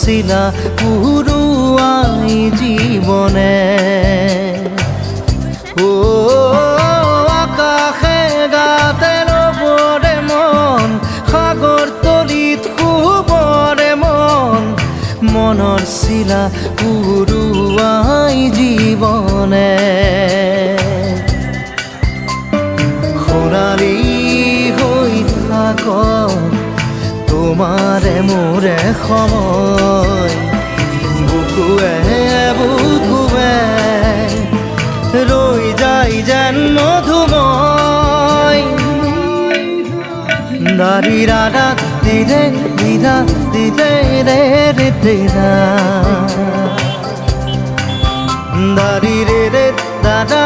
শিলা পুরুয়াই জীবনে ও আকাশে গাতে রবরে মন সাগর তলিত শুবরে মন মনৰ শিলা পুরুয়াই জীবনে সোণালী হৈ থাক তোমাৰে মোৰে সময় বুকুৱে বুকুৱে ৰৈ যায় যেন মধুময় দাৰি ৰাধা দিদে দিদা দিদে ৰে ৰে দিদা দাৰি ৰে ৰে দাদা